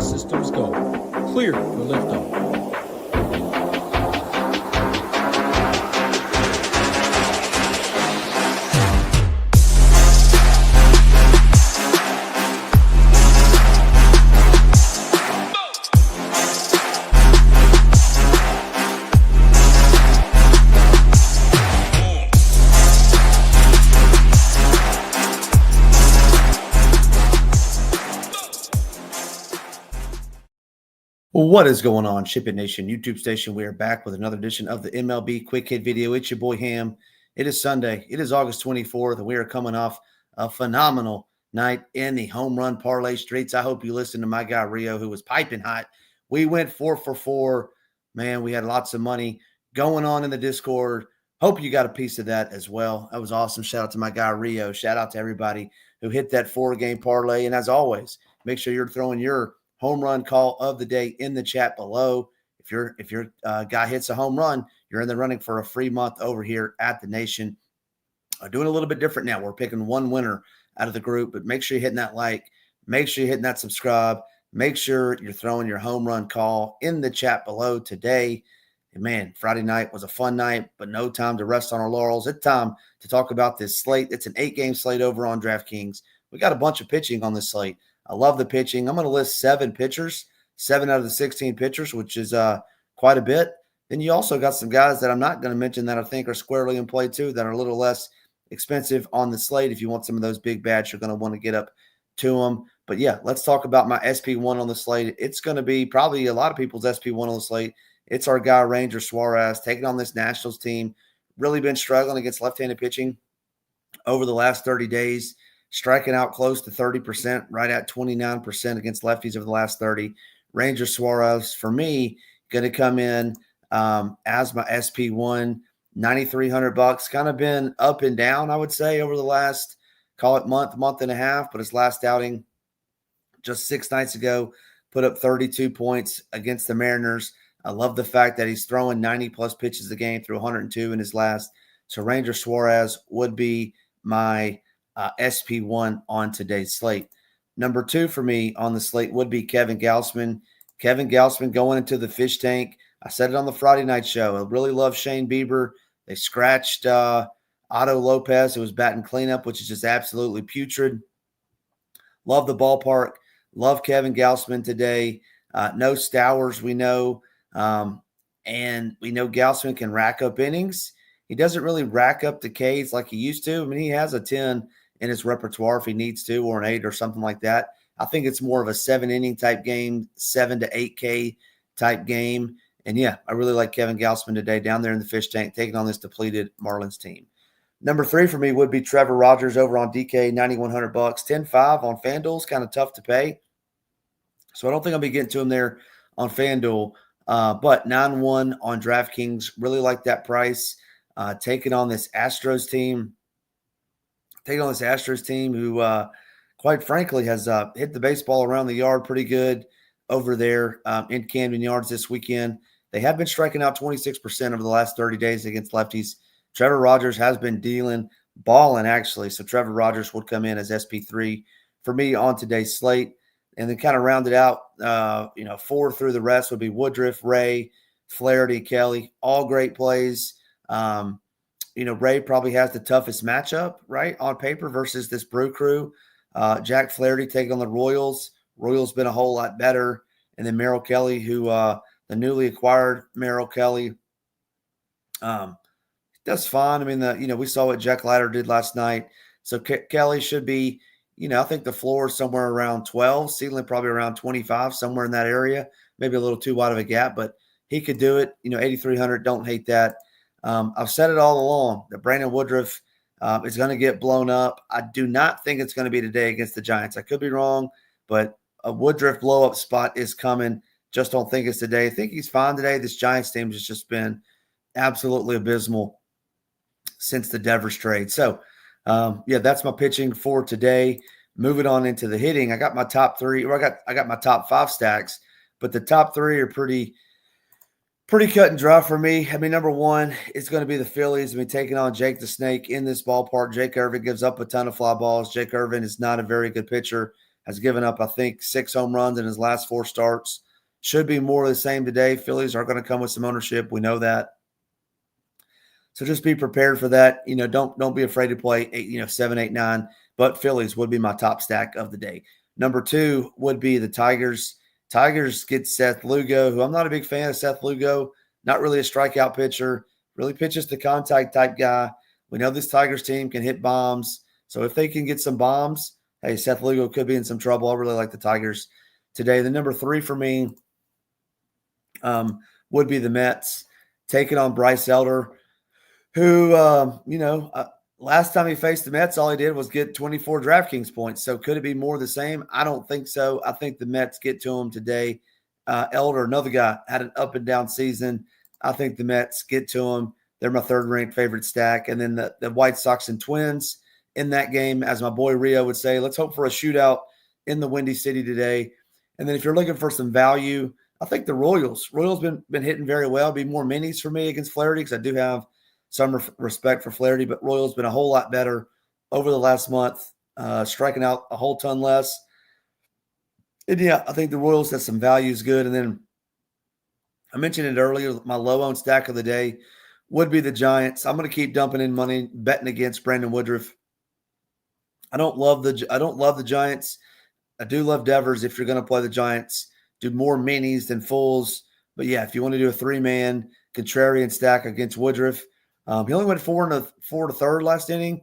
All systems go. Clear for liftoff. What is going on, SHIPIT Nation YouTube station? We are back with another edition of the MLB Quick Hit video. It's your boy Ham. It is Sunday. It is August 24th, and we are coming off a phenomenal night in the home run parlay streets. I hope you listened to my guy Rio, who was piping hot. We went 4 for 4. Man, we had lots of money going on in the Discord. Hope you got a piece of that as well. That was awesome. Shout out to my guy Rio. Shout out to everybody who hit that 4-game parlay. And as always, make sure you're throwing your home run call of the day in the chat below. If your guy hits a home run, you're in the running for a free month over here at the Nation. Doing a little bit different now. We're picking one winner out of the group, but make sure you're hitting that like, make sure you're hitting that subscribe, make sure you're throwing your home run call in the chat below today. And man, Friday night was a fun night, but no time to rest on our laurels. It's time to talk about this slate. It's an 8-game slate over on DraftKings. We got a bunch of pitching on this slate. I love the pitching. I'm going to list 7 pitchers, 7 out of the 16 pitchers, which is quite a bit. Then you also got some guys that I'm not going to mention that I think are squarely in play too, that are a little less expensive on the slate. If you want some of those big bats, you're going to want to get up to them. But yeah, let's talk about my SP1 on the slate. It's going to be probably a lot of people's SP1 on the slate. It's our guy, Ranger Suarez, taking on this Nationals team. Really been struggling against left-handed pitching over the last 30 days. Striking out close to 30%, right at 29% against lefties over the last 30. Ranger Suarez, for me, going to come in as my SP1, $9,300. Kind of been up and down, I would say, over the last, call it month and a half. But his last outing just 6 nights ago put up 32 points against the Mariners. I love the fact that he's throwing 90-plus pitches a game through 102 in his last. So Ranger Suarez would be my SP1 on today's slate. Number 2 for me on the slate would be Kevin Gausman. Kevin Gausman going into the fish tank. I said it on the Friday night show. I really love Shane Bieber. They scratched Otto Lopez, who was batting cleanup, which is just absolutely putrid. Love the ballpark. Love Kevin Gausman today. No Stowers, we know. And we know Gausman can rack up innings. He doesn't really rack up the Ks like he used to. I mean, he has a 10 in his repertoire if he needs to, or an 8 or something like that. I think it's more of a 7-inning type game, 7 to 8K type game. And yeah, I really like Kevin Gausman today down there in the fish tank, taking on this depleted Marlins team. Number 3 for me would be Trevor Rogers over on DK, $9,100, 10.5 on FanDuel. It's kind of tough to pay, so I don't think I'll be getting to him there on FanDuel. But 9-1 on DraftKings, really like that price. Taking on this Astros team. Who, quite frankly, has hit the baseball around the yard pretty good over there in Camden Yards this weekend. They have been striking out 26% over the last 30 days against lefties. Trevor Rogers has been balling actually. So Trevor Rogers would come in as SP3 for me on today's slate. And then kind of rounded out, 4 through the rest would be Woodruff, Ray, Flaherty, Kelly, all great plays. Ray probably has the toughest matchup, right, on paper versus this Brew Crew. Jack Flaherty taking on the Royals. Royals been a whole lot better. And then Merrill Kelly, who the newly acquired Merrill Kelly, does fine. I mean, we saw what Jack Leiter did last night. So Kelly should be, I think the floor is somewhere around 12, ceiling probably around 25, somewhere in that area. Maybe a little too wide of a gap, but he could do it. 8,300, don't hate that. I've said it all along that Brandon Woodruff is going to get blown up. I do not think it's going to be today against the Giants. I could be wrong, but a Woodruff blow-up spot is coming. Just don't think it's today. I think he's fine today. This Giants team has just been absolutely abysmal since the Devers trade. So, that's my pitching for today. Moving on into the hitting, I got my top 3, or I got my top 5 stacks, but the top 3 are pretty cut and dry for me. I mean, number 1 is going to be the Phillies. I mean, taking on Jake the Snake in this ballpark. Jake Irvin gives up a ton of fly balls. Jake Irvin is not a very good pitcher. has given up, I think, 6 home runs in his last 4 starts. Should be more of the same today. Phillies are going to come with some ownership. We know that. So just be prepared for that. Don't be afraid to play 7, 8, 9. But Phillies would be my top stack of the day. Number 2 would be the Tigers. Tigers get Seth Lugo, who I'm not a big fan of Seth Lugo. Not really a strikeout pitcher. Really pitches to contact type guy. We know this Tigers team can hit bombs. So if they can get some bombs, hey, Seth Lugo could be in some trouble. I really like the Tigers today. The number 3 for me would be the Mets, taking on Bryce Elder, who, last time he faced the Mets, all he did was get 24 DraftKings points. So could it be more of the same? I don't think so. I think the Mets get to him today. Elder, another guy, had an up and down season. I think the Mets get to him. They're my 3rd-ranked favorite stack. And then the White Sox and Twins in that game, as my boy Rio would say, let's hope for a shootout in the Windy City today. And then if you're looking for some value, I think the Royals. Royals been hitting very well. Be more minis for me against Flaherty because I do have some respect for Flaherty, but Royals been a whole lot better over the last month, striking out a whole ton less. And yeah, I think the Royals has some value is good. And then I mentioned it earlier, my low-owned stack of the day would be the Giants. I'm going to keep dumping in money, betting against Brandon Woodruff. I don't love the Giants. I do love Devers. If you're going to play the Giants, do more minis than fulls. But yeah, if you want to do a 3-man contrarian stack against Woodruff, he only went 4 to third last inning.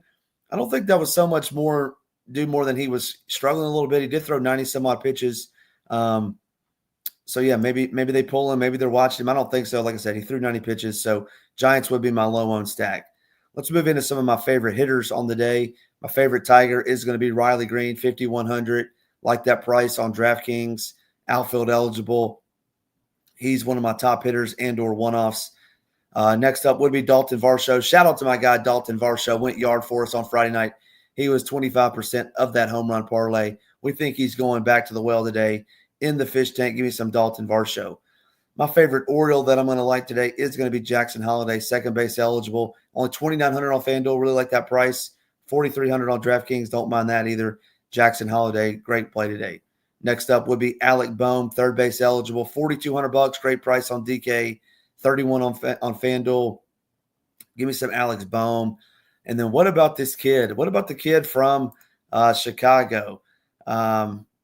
I don't think that was so much more than he was struggling a little bit. He did throw 90 some odd pitches. So yeah, maybe they pull him. Maybe they're watching him. I don't think so. Like I said, he threw 90 pitches. So Giants would be my low-owned stack. Let's move into some of my favorite hitters on the day. My favorite Tiger is going to be Riley Green, 5,100. Like that price on DraftKings, outfield eligible. He's one of my top hitters and/or one-offs. Next up would be Dalton Varsho. Shout out to my guy, Dalton Varsho. Went yard for us on Friday night. He was 25% of that home run parlay. We think he's going back to the well today in the fish tank. Give me some Dalton Varsho. My favorite Oriole that I'm going to like today is going to be Jackson Holiday, second base eligible. Only $2,900 on FanDuel. Really like that price. $4,300 on DraftKings. Don't mind that either. Jackson Holiday, great play today. Next up would be Alec Boehm, third base eligible. $4,200. Great price on DK. 31 on FanDuel. Give me some Alex Boehm. And then what about this kid? What about the kid from Chicago?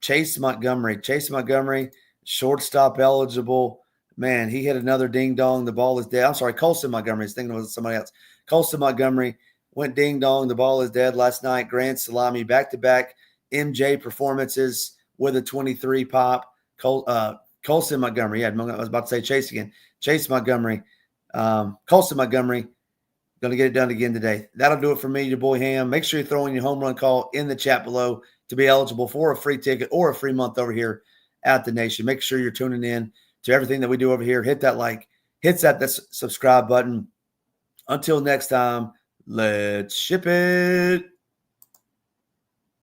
Chase Montgomery. Chase Montgomery, shortstop eligible. Man, he hit another ding-dong. The ball is dead. I'm sorry, Colson Montgomery. I was thinking it was somebody else. Colson Montgomery went ding-dong. The ball is dead last night. Grand salami, back-to-back MJ performances with a 23 pop. Colson Montgomery. Yeah, I was about to say Chase again. Chase Montgomery. Colson Montgomery. Going to get it done again today. That'll do it for me, your boy Ham. Make sure you throw in your home run call in the chat below to be eligible for a free ticket or a free month over here at the Nation. Make sure you're tuning in to everything that we do over here. Hit that like, hit that subscribe button. Until next time, let's ship it.